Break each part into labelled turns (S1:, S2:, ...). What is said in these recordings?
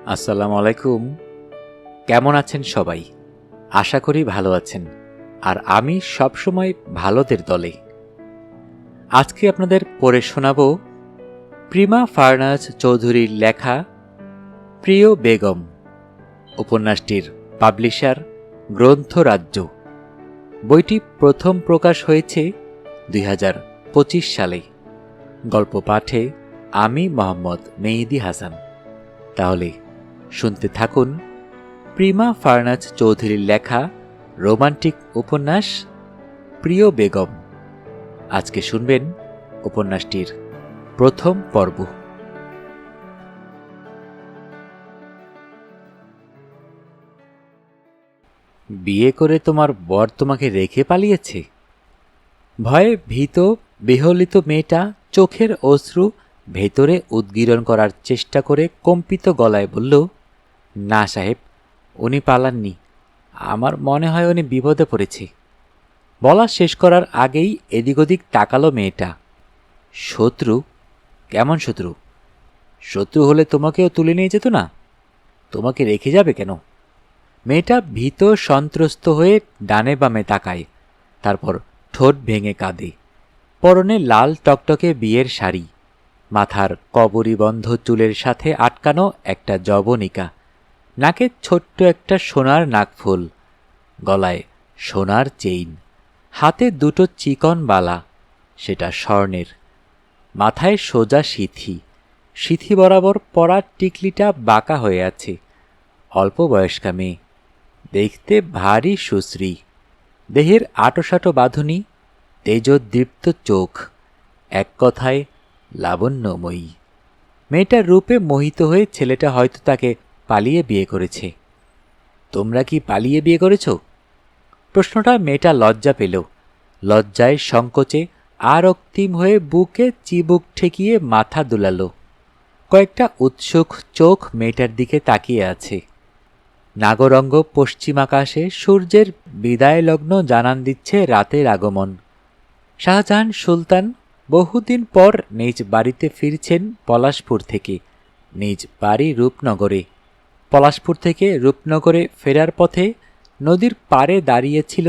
S1: আসসালামু আলাইকুম। কেমন আছেন সবাই? আশা করি ভালো আছেন। আর আমি সবসময় ভালোদের দলে। আজকে আপনাদের পড়ে শোনাব প্রিমা ফারনাজ চৌধুরীর লেখা প্রিয় বেগম। উপন্যাসটির পাবলিশার গ্রন্থরাজ্য। বইটি প্রথম প্রকাশ হয়েছে ২০২৫ সালে। গল্প পাঠে আমি মোহাম্মদ মেহেদী হাসান। তাহলে শুনতে থাকুন প্রিমা ফারনাজ চৌধুরীর লেখা রোমান্টিক উপন্যাস প্রিয় বেগম। আজকে শুনবেন উপন্যাসটির প্রথম পর্ব। বিয়ে করে তোমার বর তোমাকে রেখে পালিয়েছে? ভয়ে ভীত বিহলিত মেয়েটা চোখের অশ্রু ভেতরে উদ্গীরণ করার চেষ্টা করে কম্পিত গলায় বলল, না সাহেব, উনি পালাননি। আমার মনে হয় উনি বিপদে পড়েছে। বলা শেষ করার আগেই এদিক ওদিক তাকালো মেয়েটা। শত্রু? কেমন শত্রু? শত্রু হলে তোমাকেও তুলে নিয়ে যেত না? তোমাকে রেখে যাবে কেন? মেয়েটা ভীত সন্ত্রস্ত হয়ে ডানে বামে তাকায়, তারপর ঠোঁট ভেঙে কাঁদে। পরনে লাল টকটকে বিয়ের শাড়ি, মাথার কবরীবন্ধ চুলের সাথে আটকানো একটা যবনিকা, নাকে ছোট্ট একটা সোনার নাকফুল, গলায় সোনার চেইন, হাতে দুটো চিকন বালা, সেটা স্বর্ণের। মাথায় সোজা সিথি, সিথি বরাবর পরা টিকলিটা বাঁকা হয়ে আছে। অল্প বয়স্কা মেয়ে, দেখতে ভারী সুশ্রী। দেহের আটোসাটো বাঁধুনি, তেজোদ্দীপ্ত চোখ, এক কথায় লাবণ্যময়ী। মেয়েটার রূপে মোহিত হয়ে ছেলেটা হয়তো তাকে পালিয়ে বিয়ে করেছে। তোমরা কি পালিয়ে বিয়ে করেছ? প্রশ্নটা মেয়েটা লজ্জা পেল। লজ্জায় সংকোচে আর অক্তিম হয়ে বুকে চিবুক ঠেকিয়ে মাথা দুলালো। কয়েকটা উৎসুক চোখ মেয়েটার দিকে তাকিয়ে আছে। নাগরঙ্গ পশ্চিম আকাশে সূর্যের বিদায় লগ্ন জানান দিচ্ছে রাতের আগমন। শাহজাহান সুলতান বহুদিন পর নিজ বাড়িতে ফিরছেন পলাশপুর থেকে, নিজ বাড়ি রূপনগরে। পলাশপুর থেকে রূপনগরে ফেরার পথে নদীর পাড়ে দাঁড়িয়েছিল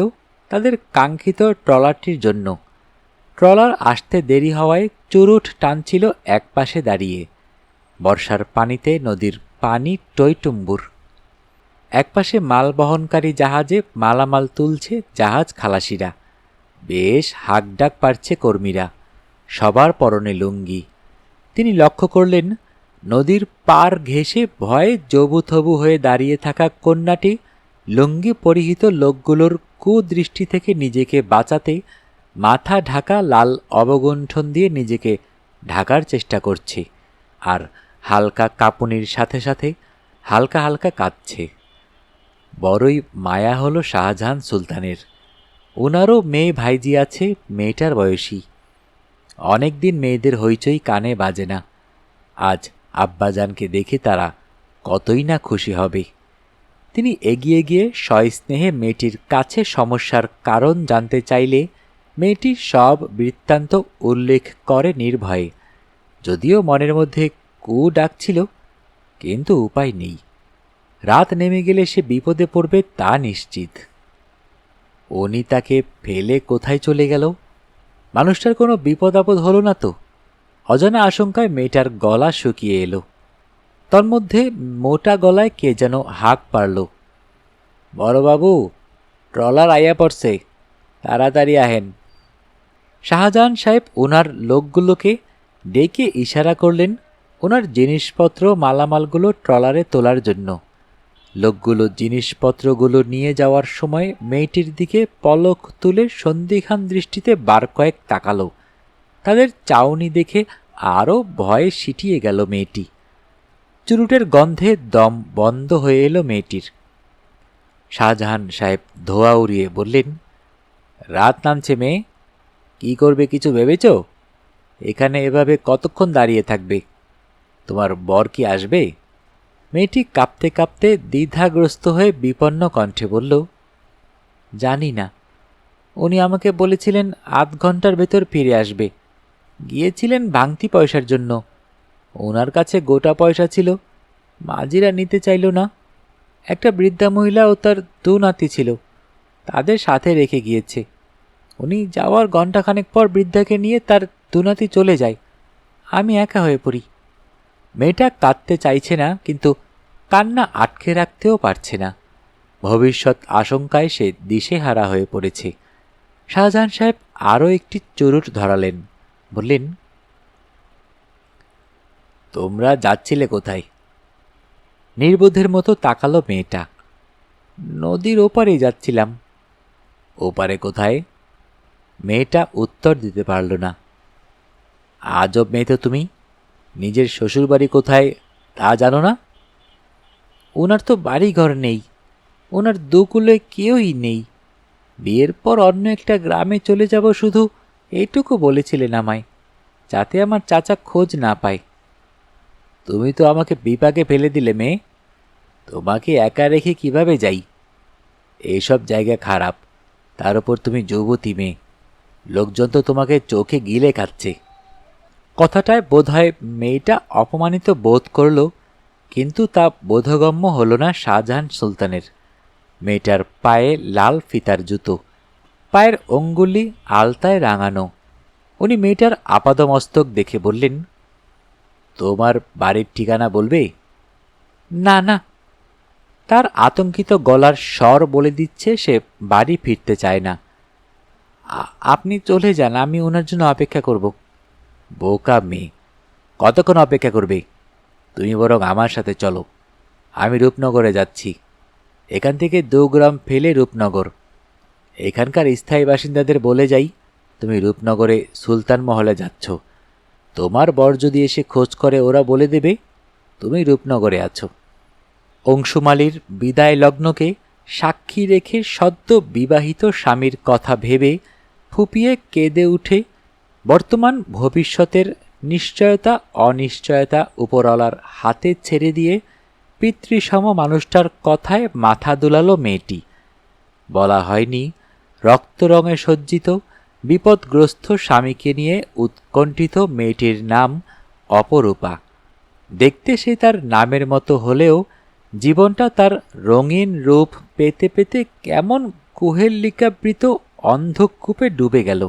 S1: তাদের কাঙ্ক্ষিত ট্রলারটির জন্য। ট্রলার আসতে দেরি হওয়ায় চুরুট টানছিল একপাশে দাঁড়িয়ে। বর্ষার পানিতে নদীর পানি টইটুম্বুর। একপাশে মাল বহনকারী জাহাজে মালামাল তুলছে জাহাজ খালাসিরা। বেশ হাঁকডাক পারছে কর্মীরা, সবার পরনে লুঙ্গি। তিনি লক্ষ্য করলেন নদীর পার ঘেঁষে ভয়ে জবুথবু হয়ে দাঁড়িয়ে থাকা কন্যাটি লুঙ্গি পরিহিত লোকগুলোর কুদৃষ্টি থেকে নিজেকে বাঁচাতে মাথা ঢাকা লাল অবগুণ্ঠন দিয়ে নিজেকে ঢাকার চেষ্টা করছে, আর হালকা কাঁপুনির সাথে সাথে হালকা হালকা কাঁদছে। বড়ই মায়া হলো শাহজাহান সুলতানের। ওনারও মেয়ে ভাইজি আছে, মেয়েটার বয়সী। অনেকদিন মেয়েদের হইচই কানে বাজে না। আজ আব্বাজানকে দেখে তারা কতই না খুশি হবে। তিনি এগিয়ে গিয়ে সস্নেহে মেয়েটির কাছে সমস্যার কারণ জানতে চাইলে মেয়েটি সব বৃত্তান্ত উল্লেখ করে নির্ভয়ে। যদিও মনের মধ্যে কু ডাকছিল, কিন্তু উপায় নেই। রাত নেমে গেলে সে বিপদে পড়বে তা নিশ্চিত। উনি তাকে ফেলে কোথায় চলে গেল? মানুষটার কোনো বিপদ আপদ হলো না তো? অজানা আশঙ্কায় মেয়েটার গলা শুকিয়ে এলো। তন্মধ্যে মোটা গলায় কে যেন হাঁক পারল, বড়বাবু, ট্রলার আইয়া পড়ছে, তাড়াতাড়ি আহেন। শাহজাহান সাহেব ওনার লোকগুলোকে ডেকে ইশারা করলেন ওনার জিনিসপত্র মালামালগুলো ট্রলারে তোলার জন্য। লোকগুলো জিনিসপত্রগুলো নিয়ে যাওয়ার সময় মেয়েটির দিকে পলক তুলে সন্দিহান দৃষ্টিতে বার কয়েক তাকালো। তাদের চাউনি দেখে আরও ভয়ে সিটিয়ে গেল মেয়েটি। চুরুটের গন্ধে দম বন্ধ হয়ে এলো মেয়েটির। শাহজাহান সাহেব ধোয়া উড়িয়ে বললেন, রাত নামছে মেয়ে, কি করবে কিছু ভেবেছ? এখানে এভাবে কতক্ষণ দাঁড়িয়ে থাকবে? তোমার বর কি আসবে? মেয়েটি কাঁপতে কাঁপতে দ্বিধাগ্রস্ত হয়ে বিপন্ন কণ্ঠে বলল, জানি না। উনি আমাকে বলেছিলেন আধ ঘন্টার ভেতর ফিরে আসবে। গিয়েছিলেন ভাঙতি পয়সার জন্য। ওনার কাছে গোটা পয়সা ছিল, মাঝিরা নিতে চাইল না। একটা বৃদ্ধা মহিলা ও তার 2 নাতি ছিল, তাদের সাথে রেখে গিয়েছে। উনি যাওয়ার ঘণ্টাখানেক পর বৃদ্ধাকে নিয়ে তার 2 নাতি চলে যায়। আমি একা হয়ে পড়ি। মেয়েটা কাঁদতে চাইছে না, কিন্তু কান্না আটকে রাখতেও পারছে না। ভবিষ্যৎ আশঙ্কায় সে দিশেহারা হয়ে পড়েছে। শাহজাহান সাহেব আরও একটি চুরুট ধরালেন, বললেন, তোমরা যাচ্ছিলে কোথায়? নির্বোধের মতো তাকালো মেয়েটা। নদীর ওপারেই যাচ্ছিলাম। ওপারে কোথায়? মেয়েটা উত্তর দিতে পারল না। আজব মেয়ে তো তুমি, নিজের শ্বশুরবাড়ি কোথায় তা জানো না? ওনার তো বাড়ি ঘর নেই, ওনার দুকুলে কেউই নেই। বিয়ের পর অন্য একটা গ্রামে চলে যাব, শুধু এইটুকু বলেছিলেন আমায়, যাতে আমার চাচা খোঁজ না পায়। তুমি তো আমাকে বিপাকে ফেলে দিলে মেয়ে। তোমাকে একা রেখে কিভাবে যাই? এইসব জায়গা খারাপ, তার উপর তুমি যুবতী মেয়ে, লোকজন তো তোমাকে চোখে গিলে খাচ্ছে। কথাটায় বোধহয় মেয়েটা অপমানিত বোধ করল, কিন্তু তা বোধগম্য হল না শাহজাহান সুলতানের। মেয়েটার পায়ে লাল ফিতার জুতো, পায়ের অঙ্গুলি আলতায় রাঙানো। উনি মেয়েটার আপাদমস্তক দেখে বললেন, তোমার বাড়ির ঠিকানা বলবে? না না। তার আতঙ্কিত গলার স্বর বলে দিচ্ছে সে বাড়ি ফিরতে চায় না। আপনি চলে যান, আমি ওনার জন্য অপেক্ষা করব। বোকা মেয়ে, কতক্ষণ অপেক্ষা করবে? তুমি বরং আমার সাথে চলো, আমি রূপনগরে যাচ্ছি। এখান থেকে 2 গ্রাম ফেলে রূপনগর। এখানকার স্থায়ী বাসিন্দাদের বলে যাই তুমি রূপনগরে সুলতান মহলে যাচ্ছ। তোমার বর যদি এসে খোঁজ করে, ওরা বলে দেবে তুমি রূপনগরে আছো। অংশুমালীর বিদায় লগ্নকে সাক্ষী রেখে সদ্য বিবাহিত স্বামীর কথা ভেবে ফুপিয়ে কেঁদে উঠে বর্তমান ভবিষ্যতের নিশ্চয়তা অনিশ্চয়তা উপরওয়ালার হাতে ছেড়ে দিয়ে পিতৃসম মানুষটার কথায় মাথা দুলালো মেয়েটি। বলা হয়নি, রক্তরঙে সজ্জিত বিপদগ্রস্ত স্বামীকে নিয়ে উৎকণ্ঠিত মেয়েটির নাম অপরূপা। দেখতে সে তার নামের মতো হলেও জীবনটা তার রঙিন রূপ পেতে পেতে কেমন কুহেলিকাবৃত অন্ধকূপে ডুবে গেল।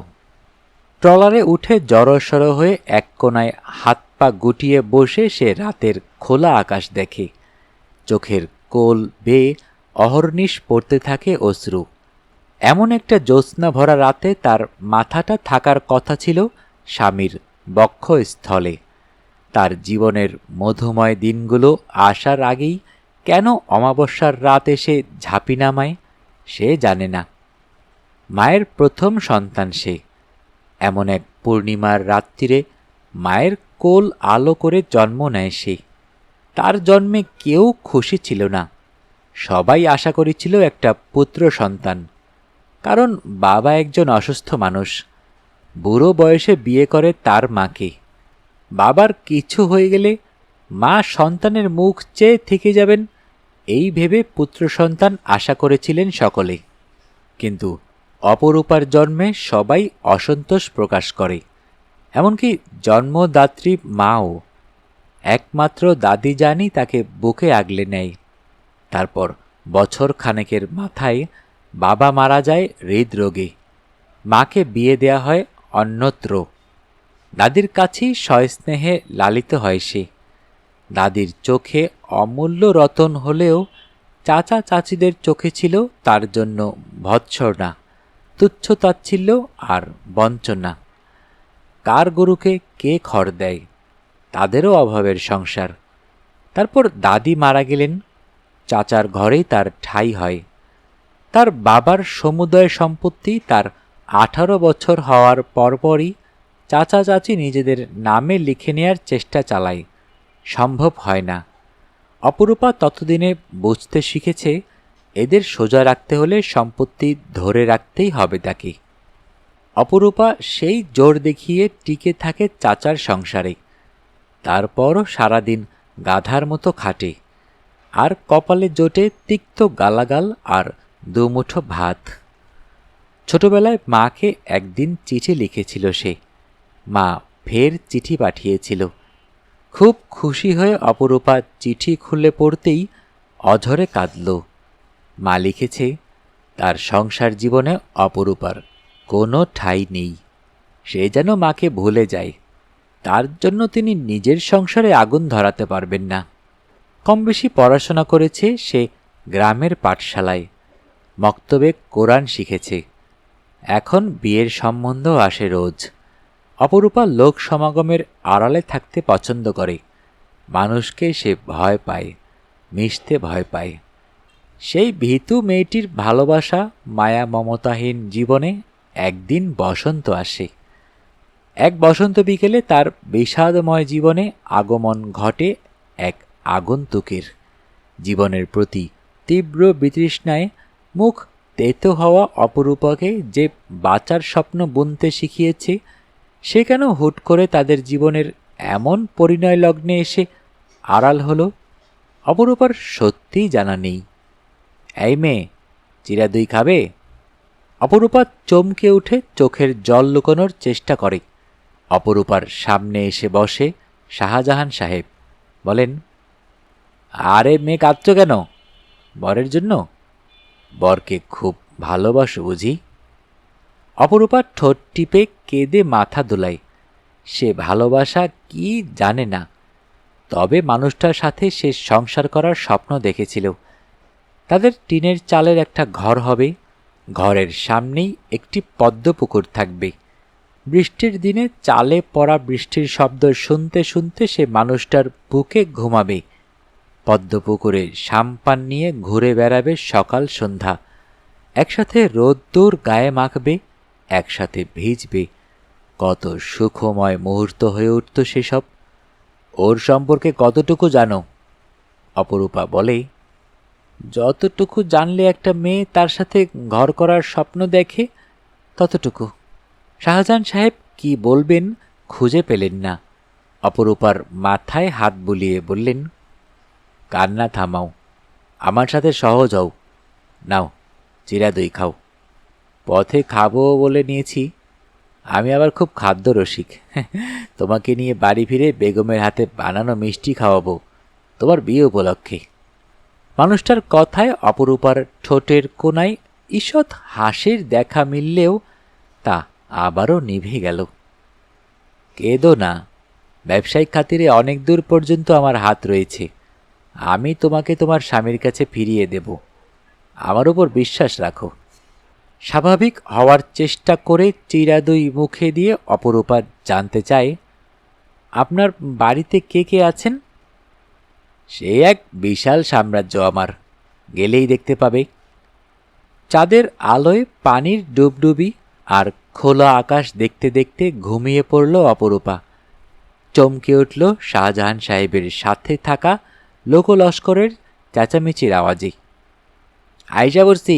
S1: ট্রলারে উঠে জড়সড় হয়ে এক কোনায় হাত পা গুটিয়ে বসে সে রাতের খোলা আকাশ দেখে। চোখের কোল বেয়ে অহর্নিশ পড়তে থাকে অশ্রু। এমন একটা জ্যোৎস্না ভরা রাতে তার মাথাটা থাকার কথা ছিল স্বামীর বক্ষস্থলে। তার জীবনের মধুময় দিনগুলো আসার আগেই কেন অমাবস্যার রাত এসে ঝাঁপি নামায় সে জানে না। মায়ের প্রথম সন্তান সে। এমন এক পূর্ণিমার রাত্রিরে মায়ের কোল আলো করে জন্ম নেয় সে। তার জন্মে কেউ খুশি ছিল না। সবাই আশা করেছিল একটা পুত্র সন্তান, কারণ বাবা একজন অসুস্থ মানুষ। বুড়ো বয়সে বিয়ে করে তার মাকে। বাবার কিছু হয়ে গেলে মা সন্তানের মুখ চেয়ে থেকে যাবেন, এই ভেবে পুত্র সন্তান আশা করেছিলেন সকলে। কিন্তু অপরূপার জন্মে সবাই অসন্তোষ প্রকাশ করে, এমনকি জন্মদাত্রী মাও। একমাত্র দাদি জানি তাকে বুকে আগলে নেয়। তারপর বছর খানেকের মাথায় বাবা মারা যায় হৃদরোগে। মাকে বিয়ে দেয়া হয় অন্যত্র। দাদির কাছেই সস্নেহে লালিত হয় সে। দাদির চোখে অমূল্য রতন হলেও চাচা চাচিদের চোখে ছিল তার জন্য ভৎসনা, তুচ্ছতাচ্ছিল্য আর বঞ্চনা। কার গরুকে কে খড় দেয়, তাদেরও অভাবের সংসার। তারপর দাদি মারা গেলেন, চাচার ঘরেই তার ঠাঁই হয়। তার বাবার সমুদয় সম্পত্তি তার 18 বছর হওয়ার পরপরই চাচা চাচি নিজেদের নামে লিখে নেয়ার চেষ্টা চালায়। সম্ভব হয় না। অপরূপা ততদিনে বুঝতে শিখেছে এদের সোজা রাখতে হলে সম্পত্তি ধরে রাখতেই হবে তাকে। অপরূপা সেই জোর দেখিয়ে টিকে থাকে চাচার সংসারে। তারপরও সারাদিন গাধার মতো খাটে, আর কপালে জোটে তিক্ত গালাগাল আর 2 মুঠো ভাত। ছোটবেলায় মাকে একদিন চিঠি লিখেছিল সে। মা ফের চিঠি পাঠিয়েছিল। খুব খুশি হয়ে অপরূপা চিঠি খুলে পড়তেই অঝরে কাঁদল। মা লিখেছে, তার সংসার জীবনে অপরূপার কোনো ঠাঁই নেই। সে যেন মাকে ভুলে যায়। তার জন্য তিনি নিজের সংসারে আগুন ধরাতে পারবেন না। কম বেশি পড়াশোনা করেছে সে গ্রামের পাঠশালায়, মক্তবে কোরআন শিখেছে। এখন বিয়ের সম্বন্ধ আসে রোজ। অপরূপা লোক সমাগমের আড়ালে থাকতে পছন্দ করে। মানুষকে সে ভয় পায়, মিশতে ভয় পায়। সেই ভীতু মেয়েটির ভালোবাসা মায়া মমতাহীন জীবনে একদিন বসন্ত আসে। এক বসন্ত বিকেলে তার বিষাদময় জীবনে আগমন ঘটে এক আগন্তুকের। জীবনের প্রতি তীব্র বিতৃষ্ণায় মুখ তেতো হওয়া অপরূপাকে যে বাঁচার স্বপ্ন বুনতে শিখিয়েছে, সে কেন হুট করে তাদের জীবনের এমন পরিণয় লগ্নে এসে আড়াল হলো, অপরূপার সত্যিই জানা নেই। এই মেয়ে, চিরা দই খাবে? অপরূপা চমকে উঠে চোখের জল লুকোনোর চেষ্টা করে। অপরূপার সামনে এসে বসে শাহজাহান সাহেব। বলেন, আরে মেয়ে, কাঁদছ কেন? বরের জন্য? বরকে খুব ভালোবাসো বুঝি? অপরূপা ঠোঁট টিপে কেঁদে মাথা দোলায়। সে ভালোবাসা কি জানে না, তবে মানুষটার সাথে সে সংসার করার স্বপ্ন দেখেছিল। তাদের টিনের চালের একটা ঘর হবে, ঘরের সামনেই একটি পদ্মপুকুর থাকবে। বৃষ্টির দিনে চালে পড়া বৃষ্টির শব্দ শুনতে শুনতে সে মানুষটার বুকে ঘুমাবে। পদ্মপুকুরে সাম্পান নিয়ে ঘুরে বেড়াবে সকাল সন্ধ্যা। একসাথে রোদ্দুর গায়ে মাখবে, একসাথে ভিজবে। কত সুখময় মুহূর্ত হয়ে উঠত সেসব। ওর সম্পর্কে কতটুকু জানো? অপরূপা বলে, যতটুকু জানলে একটা মেয়ে তার সাথে ঘর করার স্বপ্ন দেখে, ততটুকু। শাহজাহান সাহেব কি বলবেন খুঁজে পেলেন না। অপরূপার মাথায় হাত বুলিয়ে বললেন, কান্না থামাও, আমার সাথে সহজ হও। নাও, চিরা দই খাও। পথে খাবো বলে নিয়েছি। আমি আবার খুব খাদ্য রসিক। তোমাকে নিয়ে বাড়ি ফিরে বেগমের হাতে বানানো মিষ্টি খাওয়াবো, তোমার বিয়ে উপলক্ষে। মানুষটার কথায় অপরূপার ঠোঁটের কোনায় ঈষৎ হাসির দেখা মিললেও তা আবারও নিভে গেল। কেঁদো না, ব্যবসায়িক খাতিরে অনেক দূর পর্যন্ত আমার হাত রয়েছে। আমি তোমাকে তোমার স্বামীর কাছে ফিরিয়ে দেব। আমার উপর বিশ্বাস রাখো। স্বাভাবিক হওয়ার চেষ্টা করে চিরা দই মুখে দিয়ে অপরূপা জানতে চায়, আপনার বাড়িতে কে কে আছেন? সে এক বিশাল সাম্রাজ্য আমার, গেলেই দেখতে পাবে। চাঁদের আলোয় পানির ডুবডুবি আর খোলা আকাশ দেখতে দেখতে ঘুমিয়ে পড়ল অপরূপা। চমকে উঠল শাহজাহান সাহেবের সাথে থাকা লোকলস্করের চেঁচামেচির আওয়াজে। আইসা বলছি,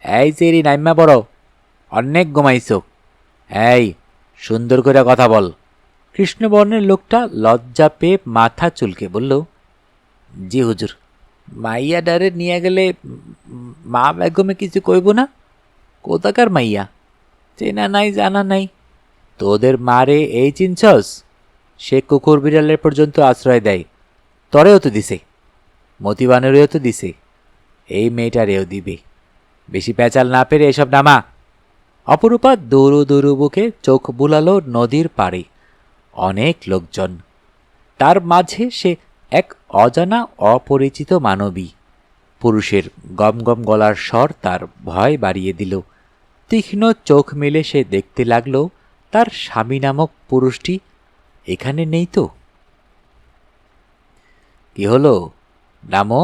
S1: এই চেরি নাইম্মা বড়, অনেক ঘুমাইছ। এই, সুন্দর করে কথা বল। কৃষ্ণবর্ণের লোকটা লজ্জা পেয়ে মাথা চুলকে বলল, জি হুজুর। মাইয়া ডারে নিয়ে গেলে মা বেগমে কিছু কইব না? কোথাকার মাইয়া? চেনা নাই, জানা নাই। তোদের মারে এই চিনছস? সে কুকুর বিড়ালের পর্যন্ত আশ্রয় দেয়। তরেও তো দিছে, মতিবানেরও তো দিছে, এই মেয়েটারেও দিবে। বেশি পেঁচাল না পেরে এসব নামা। অপরূপা দৌড়ু দৌড়ু বুকে চোখ বুলালো নদীর পাড়ে। অনেক লোকজন, তার মাঝে সে এক অজানা অপরিচিত মানবী। পুরুষের গমগম গলার স্বর তার ভয় বাড়িয়ে দিল। তীক্ষ্ণ চোখ মেলে সে দেখতে লাগল, তার স্বামী নামক পুরুষটি এখানে নেই তো। কি হলো, নামো।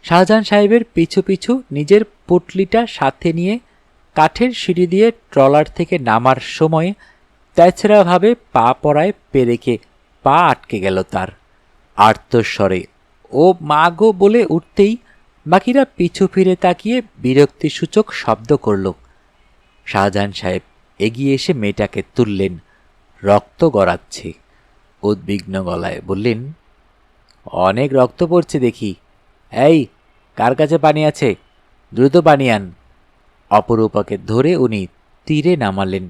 S1: শাহজাহান সাহেবের পিছু পিছু নিজের পুটলিটা সাথে নিয়ে কাঠের সিঁড়ি দিয়ে ট্রলার থেকে নামার সময় তেছড়াভাবে পা পড়ায় পেরেকে পা আটকে গেল তার। আর্তস্বরে ও মা গো বলে উঠতেই বাকিরা পিছু ফিরে তাকিয়ে বিরক্তিসূচক শব্দ করল। শাহজাহান সাহেব এগিয়ে এসে মেয়েটাকে তুললেন। রক্ত গড়াচ্ছে। উদ্বিগ্ন গলায় বললেন, অনেক রক্ত পড়ছে দেখি। এই, কার কাছে পানি আছে? দ্রুত পানি আন। অপরূপাকে ধরে উনি তীরে নামালেন।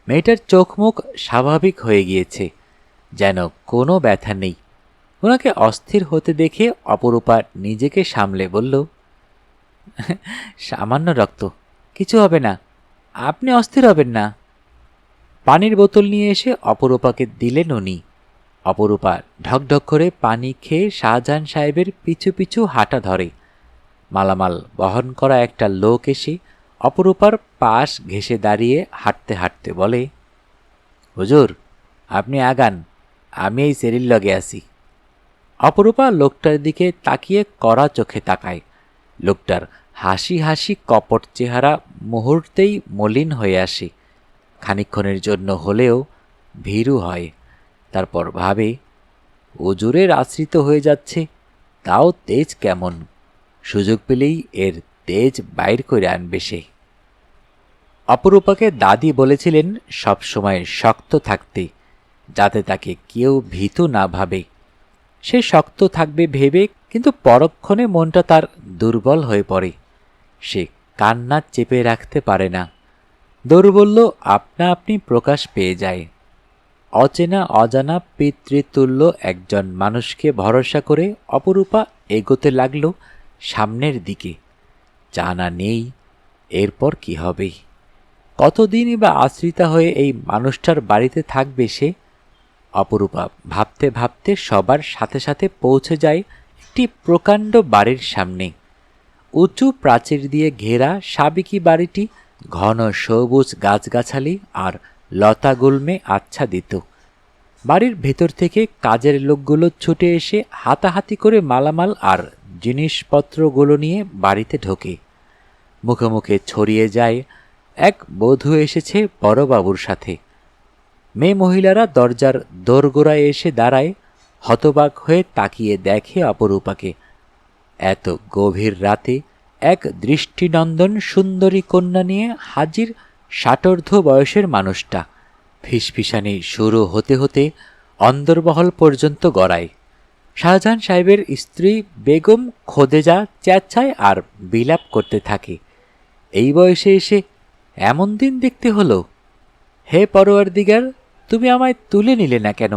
S1: মেয়েটার চোখ মুখ স্বাভাবিক হয়ে গিয়েছে। যেন কোনো ব্যথা নেই। ওনাকে অস্থির হতে দেখে অপরূপা নিজেকে সামলে বলল, সামান্য রক্ত, কিছু হবে না, আপনি অস্থির হবেন না। পানির বোতল নিয়ে এসে অপরূপাকে দিলেন উনি। অপরূপা ঢকঢক করে পানি খেয়ে শাহজাহান সাহেবের পিছু পিছু হাঁটা ধরে। মালামাল বহন করা একটা লোক এসে অপরূপার পাশ ঘেঁষে দাঁড়িয়ে হাঁটতে হাঁটতে বলে, হুজুর, আপনি আগান, আমি এই সেরির লগে আছি। অপরূপা লোকটার দিকে তাকিয়ে কড়া চোখে তাকায়। লোকটার হাসি হাসি কপট চেহারা মুহূর্তেই মলিন হয়ে আসে, খানিকক্ষণের জন্য হলেও ভীরু হয়। তারপর ভাবে, হুজুরের আশ্রিত হয়ে যাচ্ছে, তাও তেজ কেমন, সুযোগ পেলেই এর তেজ বাইর করে আনবে সে। অপরূপাকে দাদি বলেছিলেন সবসময় শক্ত থাকতে, যাতে তাকে কেউ ভীতু না ভাবে। সে শক্ত থাকবে ভেবে, কিন্তু পরক্ষণে মনটা তার দুর্বল হয়ে পড়ে। সে কান্না চেপে রাখতে পারে না। দৌর্বল্য আপনা আপনি প্রকাশ পেয়ে যায়। অচেনা অজানা পিতৃতুল্য একজন মানুষকে ভরসা করে অপরূপা এগোতে লাগল সামনের দিকে। জানা নেই এরপর কি হবে, কতদিনই বা আশ্রিতা হয়ে এই মানুষটার বাড়িতে থাকবে সে। অপরূপা ভাবতে ভাবতে সবার সাথে সাথে পৌঁছে যায় একটি প্রকাণ্ড বাড়ির সামনে। উঁচু প্রাচীর দিয়ে ঘেরা সাবেকি বাড়িটি ঘন সবুজ গাছগাছালি আর লতাগুল্মে আচ্ছাদিত। বাড়ির ভেতর থেকে কাজের লোকগুলো ছুটে এসে হাতাহাতি করে মালামাল আর জিনিসপত্রগুলো নিয়ে বাড়িতে ঢোকে। মুখে মুখে ছড়িয়ে যায় এক বধূ এসেছে বড়বাবুর সাথে। মেয়ে মহিলারা দরজার দোরগোড়ায় এসে দাঁড়ায়, হতবাক হয়ে তাকিয়ে দেখে অপরূপাকে। এত গভীর রাতে এক দৃষ্টিনন্দন সুন্দরী কন্যা নিয়ে হাজির ষাটোর্ধ্ব বয়সের মানুষটা। ফিসফিসানি শুরু হতে হতে অন্দরমহল পর্যন্ত গড়ায়। শাহজাহান সাহেবের স্ত্রী বেগম খোদেজা চেঁচায় আর বিলাপ করতে থাকে, এই বয়সে এসে এমন দিন দেখতে হলো। হে পরওয়ারদিগার, তুমি আমায় তুলে নিলে না কেন?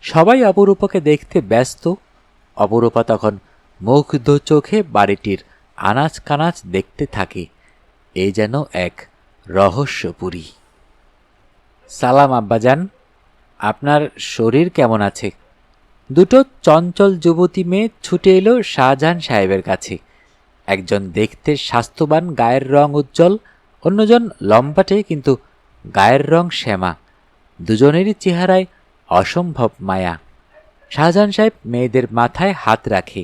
S1: সবাই অপরূপাকে দেখতে ব্যস্ত। অপরূপা তখন মুগ্ধ চোখে বাড়িটির আনাচ কানাচ দেখতে থাকে। এ যেন এক রহস্যপুরী। সালাম আব্বাজান, আপনার শরীর কেমন আছে? দুটো চঞ্চল যুবতী মেয়ে ছুটে এলো শাহজাহান সাহেবের কাছে। একজন দেখতে স্বাস্থ্যবান, গায়ের রং উজ্জ্বল, অন্যজন লম্বাটে কিন্তু গায়ের রং শ্যামা। দুজনেরই চেহারায় অসম্ভব মায়া। শাহজাহান সাহেব মেয়েদের মাথায় হাত রাখে।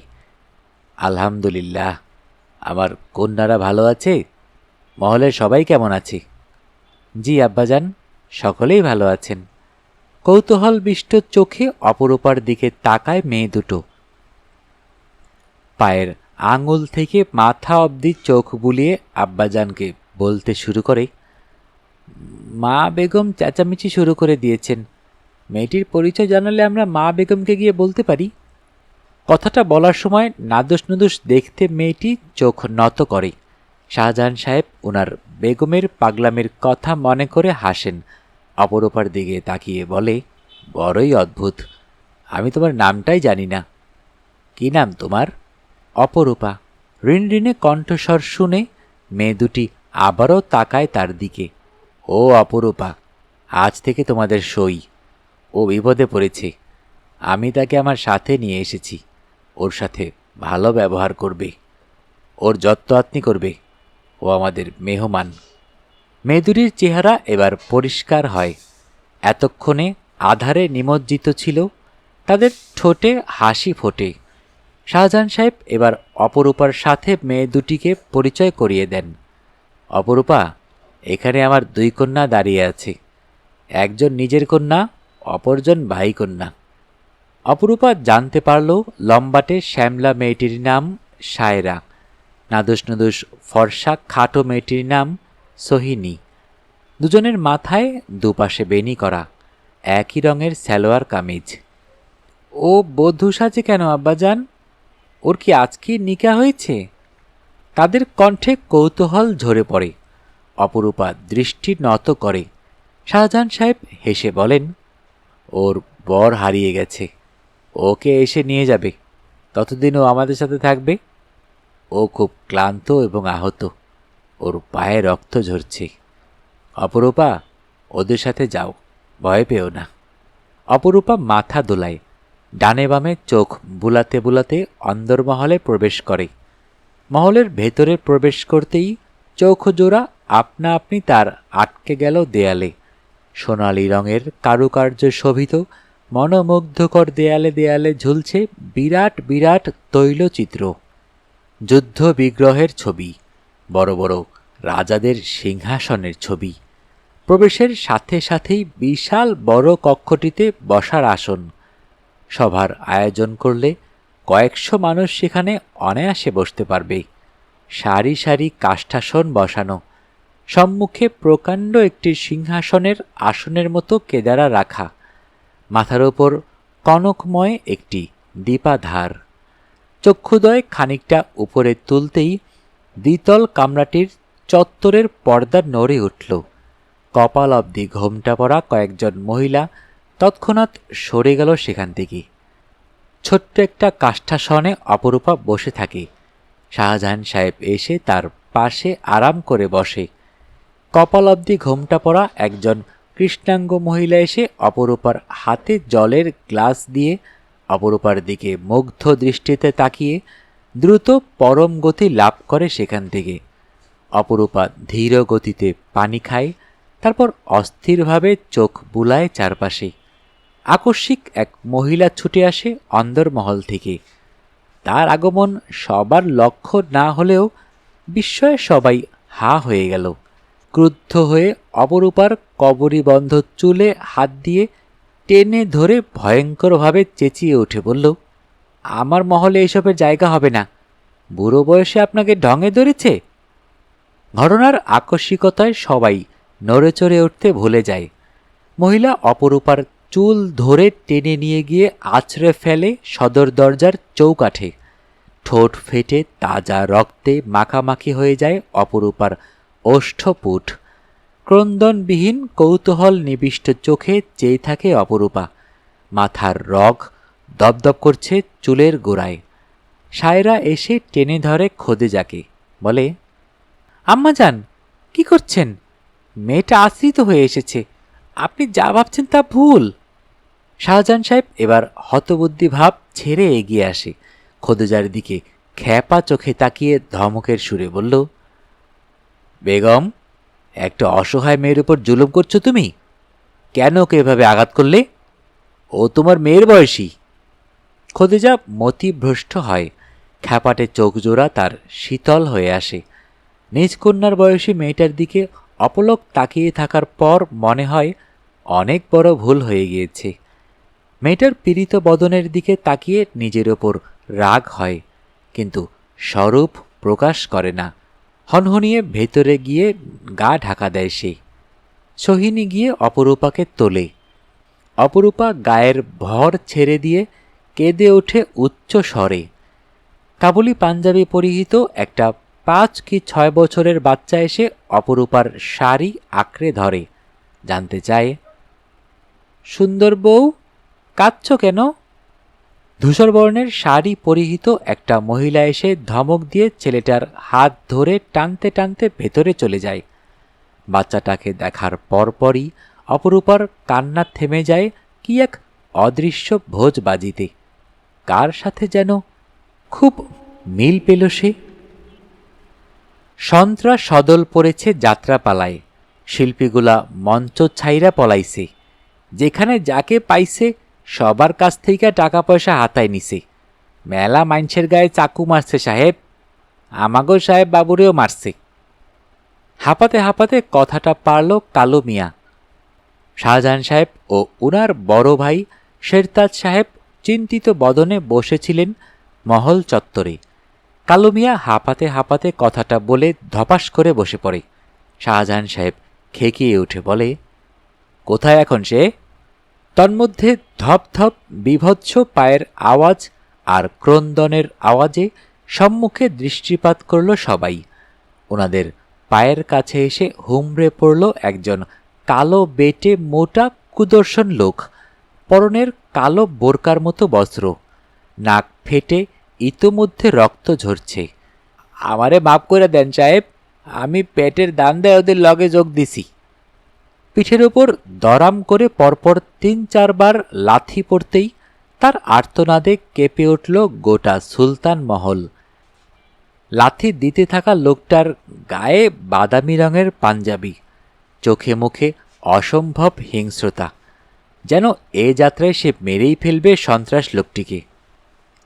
S1: আলহামদুলিল্লাহ, আমার কন্যারা ভালো আছে? মহলের সবাই কেমন আছে? জি আব্বাজান, সকলেই ভালো আছেন। কৌতূহলবিষ্ট চোখে অপরূপার দিকে তাকায় মেয়ে দুটো। পায়ের আঙুল থেকে মাথা অবধি চোখ বুলিয়ে আব্বাজানকে বলতে শুরু করে, মা বেগম চেঁচামেচি শুরু করে দিয়েছেন, মেয়েটির পরিচয় জানালে আমরা মা বেগমকে গিয়ে বলতে পারি। কথাটা বলার সময় নাদুস নুদুস দেখতে মেয়েটি চোখ নত করে। শাহজাহান সাহেব ওনার বেগমের পাগলামির কথা মনে করে হাসেন। অপরূপার দিকে তাকিয়ে বলে, বড়ই অদ্ভুত, আমি তোমার নামটাই জানি না। কি নাম তোমার? অপরূপা। ঋণঋণে কণ্ঠস্বর শুনে মেয়ে দুটি আবারও তাকায় তার দিকে। ও অপরূপা, আজ থেকে তোমাদের সই। ও বিপদে পড়েছে, আমি তাকে আমার সাথে নিয়ে এসেছি। ওর সাথে ভালো ব্যবহার করবে, ওর যত্ন আত্মি করবে। ও আমাদের মেহমান। মেয়েদুটির চেহারা এবার পরিষ্কার হয়। এতক্ষণে আধারে নিমজ্জিত ছিল, তাদের ঠোঁটে হাসি ফোটে। শাহজাহান সাহেব এবার অপরূপার সাথে মেয়ে দুটিকে পরিচয় করিয়ে দেন। অপরূপা, এখানে আমার দুই কন্যা দাঁড়িয়ে আছে, একজন নিজের কন্যা, অপরজন ভাই কন্যা। অপরূপা জানতে পারল লম্বাটে শ্যামলা মেয়েটির নাম সায়রা, নাদুস নুদুস ফর্সা খাটো মেয়েটির নাম সোহিনী। দুজনের মাথায় দুপাশে বেনি করা, একই রঙের সালোয়ার কামিজ। ও বধূ সাজে কেন আব্বাজান? ওর কি আজকে নিকা হয়েছে? তাদের কণ্ঠে কৌতূহল ঝরে পড়ে। অপরূপা দৃষ্টি নত করে। শাহজাহান সাহেব হেসে বলেন, ওর বর হারিয়ে গেছে, ওকে এসে নিয়ে যাবে। ততদিন ও আমাদের সাথে থাকবে। ও খুব ক্লান্ত এবং আহত, ওর পায়ে রক্ত ঝরছে। অপরূপা, ওদের সাথে যাও, ভয় পেও না। অপরূপা মাথা দোলায়, ডানে বামে চোখ বুলাতে বুলাতে অন্দরমহলে প্রবেশ করে। মহলের ভেতরে প্রবেশ করতেই চোখ জোড়া আপনা আপনি তার আটকে গেল দেয়ালে। সোনালি রঙের কারুকার্য শোভিত মনোমুগ্ধকর দেয়ালে দেয়ালে ঝুলছে বিরাট বিরাট তৈলচিত্র, যুদ্ধ বিগ্রহের ছবি, বড় বড় রাজাদের সিংহাসনের ছবি। প্রবেশের সাথে সাথেই বিশাল বড় কক্ষটিতে বসার আসন। সভার আয়োজন করলে কয়েকশো মানুষ সেখানে অনায়াসে বসতে পারবে। সারি সারি কাষ্ঠাসন বসানো, সম্মুখে প্রকাণ্ড একটি সিংহাসনের আসনের মতো কেদারা রাখা, মাথার ওপর কনকময় একটি দীপাধার। চক্ষুদয় খানিকটা উপরে তুলতেই দ্বিতল কামরাটির চত্বরের পর্দা নড়ে উঠল। কপাল অবধি ঘোমটা পরা কয়েকজন মহিলা তৎক্ষণাৎ সরে গেল সেখান থেকে। ছোট্ট একটা কাষ্ঠাসনে অপরূপা বসে থাকে। শাহজাহান সাহেব এসে তার পাশে আরাম করে বসে। কপাল অবধি ঘোমটা পরা একজন কৃষ্ণাঙ্গ মহিলা এসে অপরূপার হাতে জলের গ্লাস দিয়ে অপরূপার দিকে মুগ্ধ দৃষ্টিতে তাকিয়ে দ্রুত পরম গতি লাভ করে সেখান থেকে। অপরূপা ধীর গতিতে পানি খায়, তারপর অস্থিরভাবে চোখ বুলায় চারপাশে। আকস্মিক এক মহিলা ছুটে আসে অন্দরমহল থেকে। তার আগমন সবার লক্ষ্য না হলেও বিস্ময়ে সবাই হা হয়ে গেল। ক্রুদ্ধ হয়ে অপরূপার কবরীবন্ধ চুলে হাত দিয়ে টেনে ধরে ভয়ঙ্করভাবে চেঁচিয়ে উঠে বলল, আমার মহলে এসবের জায়গা হবে না। বুড়ো বয়সে আপনাকে ঢঙে ধরেছে। ঘটনার আকস্মিকতায় সবাই নড়েচড়ে উঠতে ভুলে যায়। মহিলা অপরূপার চুল ধরে টেনে নিয়ে গিয়ে আছড়ে ফেলে সদর দরজার চৌকাঠে। ঠোঁট ফেটে তাজা রক্তে মাখামাখি হয়ে যায় অপরূপার ওষ্ঠপুট। ক্রন্দনবিহীন কৌতূহল নিবিষ্ট চোখে চেয়ে থাকে অপরূপা। মাথার রগ দপদপ করছে চুলের গোড়ায়। সায়রা এসে টেনে ধরে খোদেজাকে, বলে, আম্মা যান, কি করছেন? মেয়েটা আশ্রিত হয়ে এসেছে, আপনি যা ভাবছেন তা ভুল। শাহজাহান সাহেব এবার হতবুদ্ধি ভাব ছেড়ে এগিয়ে আসে। খোদেজার দিকে খ্যাপা চোখে তাকিয়ে ধমকের সুরে বলল, বেগম, একটা অসহায় মেয়ের উপর জুলুম করছো তুমি? কেন ওকে এভাবে আঘাত করলে? ও তোমার মেয়ের বয়সী। খোদেজা মতিভ্রষ্ট হয়। খ্যাপাটে চোখ জোড়া তার শীতল হয়ে আসে। নিজ কন্যার বয়সী মেয়েটার দিকে অপলক তাকিয়ে থাকার পর মনে হয় অনেক বড় ভুল হয়ে গিয়েছে। মেয়েটার পীড়িত বদনের দিকে তাকিয়ে নিজের ওপর রাগ হয়, কিন্তু স্বরূপ প্রকাশ করে না। হনহনিয়ে ভেতরে গিয়ে গা ঢাকা দেয় সে। সোহিনী গিয়ে অপরূপাকে তোলে। অপরূপা গায়ের ভর ছেড়ে দিয়ে কেঁদে ওঠে উচ্চ স্বরে। কাবুলি পাঞ্জাবি পরিহিত একটা 5 কি 6 বছরের বাচ্চা এসে অপরূপার শাড়ি আঁকড়ে ধরে, জানতে চায়, সুন্দর বউ, কাঁদছ কেন? ধূসর বর্ণের শাড়ি পরিহিত একটা মহিলা এসে ধমক দিয়ে ছেলেটার হাত ধরে টানতে টানতে ভেতরে চলে যায়। বাচ্চাটাকে দেখার পরপরই অপরূপার কান্না থেমে যায় কি এক অদৃশ্য ভোজবাজিতে। কার সাথে যেন খুব মিল পেল সে। সন্ত্রাস সদল পড়েছে যাত্রাপালায়। শিল্পীগুলা মঞ্চ ছাইরা পলাইছে। যেখানে যাকে পাইছে সবার কাছ থেকে টাকা পয়সা হাতায় নিছে। মেলা মাইনছের গায়ে চাকু মারছে সাহেব, আমাগো সাহেব বাবুরেও মারছে। হাঁপাতে হাঁপাতে কথাটা পারল কালো মিয়া। শাহজাহান সাহেব ও উনার বড় ভাই শেরতাজ সাহেব চিন্তিত বদনে বসেছিলেন মহল চত্বরে। কালো মিয়া হাঁপাতে হাঁপাতে কথাটা বলে ধপাস করে বসে পড়ে। শাহজাহান সাহেব খেকিয়ে উঠে বলে, কোথায় এখন সে? তন্মধ্যে ধপ ধপ বিভৎস পায়ের আওয়াজ আর ক্রন্দনের আওয়াজে সম্মুখে দৃষ্টিপাত করল সবাই। ওনাদের পায়ের কাছে এসে হুমড়ে পড়ল একজন কালো বেটে মোটা কুদর্শন লোক। পরনের কালো বোরকার মতো বস্ত্র, নাক ফেটে ইতোমধ্যে রক্ত ঝরছে। আমারে মাফ করে দেন সাহেব, আমি পেটের দান দেয় ওদের লগে যোগ দিছি। পিঠের ওপর দরাম করে পরপর ৩-৪ বার লাথি পড়তেই তার আর্তনাদে কেঁপে উঠল গোটা সুলতান মহল। লাথি দিতে থাকা লোকটার গায়ে বাদামি রঙের পাঞ্জাবি, চোখে মুখে অসম্ভব হিংস্রতা, যেন এ যাত্রায় সে মেরেই ফেলবে সন্ত্রাস লোকটিকে।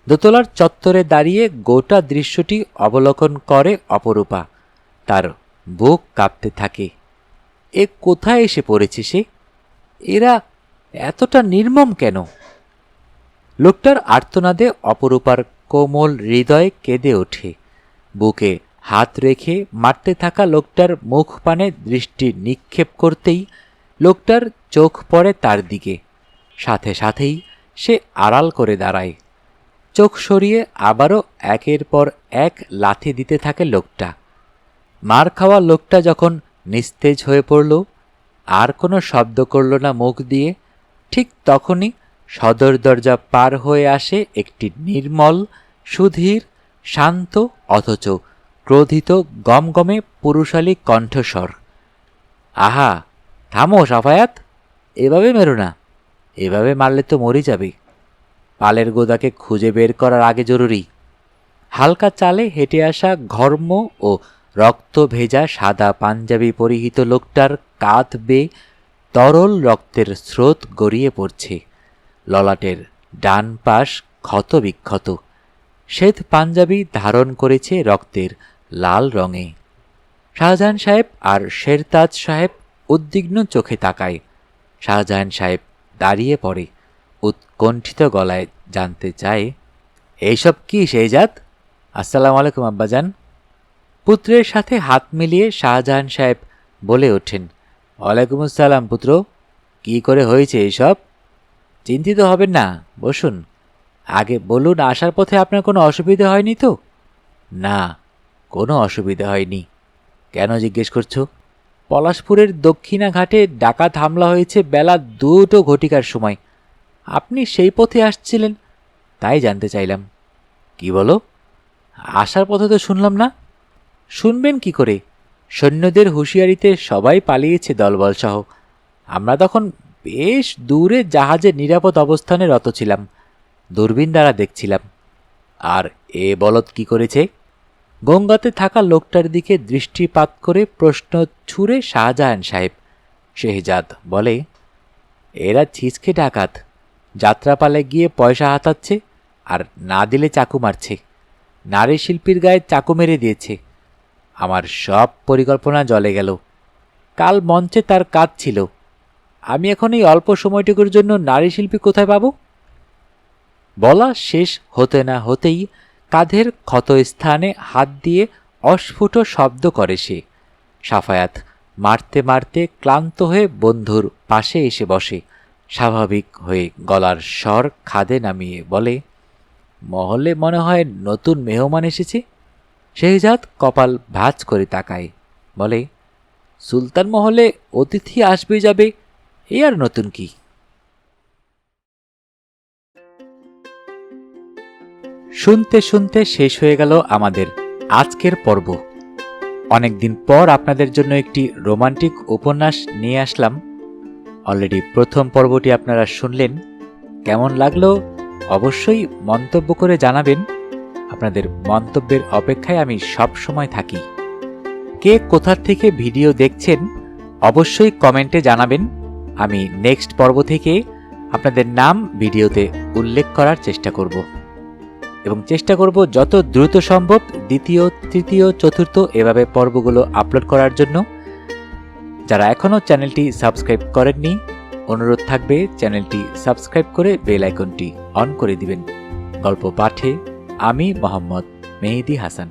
S1: দোতলার চত্বরে দাঁড়িয়ে গোটা দৃশ্যটি অবলোকন করে অপরূপা। তার বুক কাঁপতে থাকে। এ কোথায় এসে পড়েছে সে? এরা এতটা নির্মম কেন? লোকটার আর্তনাদে অপরূপার কোমল হৃদয় কেঁদে ওঠে। বুকে হাত রেখে মারতে থাকা লোকটার মুখ পানে দৃষ্টি নিক্ষেপ করতেই লোকটার চোখ পড়ে তার দিকে। সাথে সাথেই সে আড়াল করে দাঁড়ায়। চোখ সরিয়ে আবারও একের পর এক লাথি দিতে থাকে লোকটা। মার খাওয়া লোকটা যখন নিস্তেজ হয়ে পড়ল, আর কোনো শব্দ করল না মুখ দিয়ে, ঠিক তখনই সদর দরজা পার হয়ে আসে একটি নির্মল, সুধীর, শান্ত অথচ ক্রোধিত গমগমে পুরুষালী কণ্ঠস্বর। আহা, থামো সাফায়াত, এভাবে মেরো না, এভাবে মারলে তো মরে যাবে। পালের গোদাকে খুঁজে বের করার আগে জরুরি। হালকা চালে হেঁটে আসা ঘর্ম ও রক্ত ভেজা সাদা পাঞ্জাবি পরিহিত লোকটার কাঁধ বেয়ে তরল রক্তের স্রোত গড়িয়ে পড়ছে। ললাটের ডান পাশ ক্ষত বিক্ষত, শ্বেত পাঞ্জাবি ধারণ করেছে রক্তের লাল রঙে। শাহজাহান সাহেব আর শেরতাজ সাহেব উদ্বিগ্ন চোখে তাকায়। শাহজাহান সাহেব দাঁড়িয়ে পড়ে, উৎকণ্ঠিত গলায় জানতে চায়, এইসব কি শেহজাদ? আসসালামু আলাইকুম আব্বাজান। পুত্রের সাথে হাত মিলিয়ে শাহজাহান সাহেব বলে ওঠেন, ওয়ালাইকুম আসসালাম পুত্র, কি করে হয়েছে এইসব? চিন্তিত হবেন না, বসুন। আগে বলুন, আসার পথে আপনার কোনো অসুবিধা হয়নি তো? না, কোনো অসুবিধা হয়নি। কেন জিজ্ঞেস করছো? পলাশপুরের দক্ষিণা ঘাটে ডাকাত হামলা হয়েছে বেলা 2টো ঘটিকার সময়। আপনি সেই পথে আসছিলেন, তাই জানতে চাইলাম। কি বলো? আসার পথে তো শুনলাম না। শুনবেন কি করে? সৈন্যদের হুঁশিয়ারিতে সবাই পালিয়েছে দলবলসহ। আমরা তখন বেশ দূরে জাহাজে নিরাপদ অবস্থানে রত ছিলাম, দূরবীন দ্বারা দেখছিলাম। আর এ বলদ কি করেছে? গঙ্গাতে থাকা লোকটার দিকে দৃষ্টিপাত করে প্রশ্ন ছুড়ে শাহজাহান সাহেব। শেহজাদ বলে, এরা ছিচকে ডাকাত, যাত্রাপালে গিয়ে পয়সা হাতাচ্ছে আর না দিলে চাকু মারছে। নারী শিল্পীর গায়ে চাকু মেরে দিয়েছে। আমার সব পরিকল্পনা জলে গেল। কাল মঞ্চে তার কাজ ছিল। আমি এখন এই অল্প সময়টুকুর জন্য নারী শিল্পী কোথায় পাব? বলা শেষ হতে না হতেই কাঁধের ক্ষতস্থানে হাত দিয়ে অস্ফুট শব্দ করে সে। সাফায়াত মারতে মারতে ক্লান্ত হয়ে বন্ধুর পাশে এসে বসে। স্বাভাবিক হয়ে গলার স্বর খাদে নামিয়ে বলে, মহলে মনে হয় নতুন মেহমান এসেছে। শেহজাদ কপাল ভাঁজ করে তাকায়, বলে, সুলতান মহলে অতিথি আসবে যাবে, এ আর নতুন কি? শুনতে শুনতে শেষ হয়ে গেল আমাদের আজকের পর্ব। অনেকদিন পর আপনাদের জন্য একটি রোমান্টিক উপন্যাস নিয়ে আসলাম। অলরেডি প্রথম পর্বটি আপনারা শুনলেন। কেমন লাগলো অবশ্যই মন্তব্য করে জানাবেন। আপনাদের মন্তব্যের অপেক্ষায় আমি সব সময় থাকি। কে কোথা থেকে ভিডিও দেখছেন অবশ্যই কমেন্টে জানাবেন। আমি নেক্সট পর্ব থেকে আপনাদের নাম ভিডিওতে উল্লেখ করার চেষ্টা করব এবং চেষ্টা করব যত দ্রুত সম্ভব দ্বিতীয়, তৃতীয়, চতুর্থ এভাবে পর্বগুলো আপলোড করার জন্য। যারা এখনও চ্যানেলটি সাবস্ক্রাইব করেননি, অনুরোধ থাকবে চ্যানেলটি সাবস্ক্রাইব করে বেল আইকনটি অন করে দিবেন। গল্প পাঠে আমি মোহাম্মদ মেহেদী হাসান।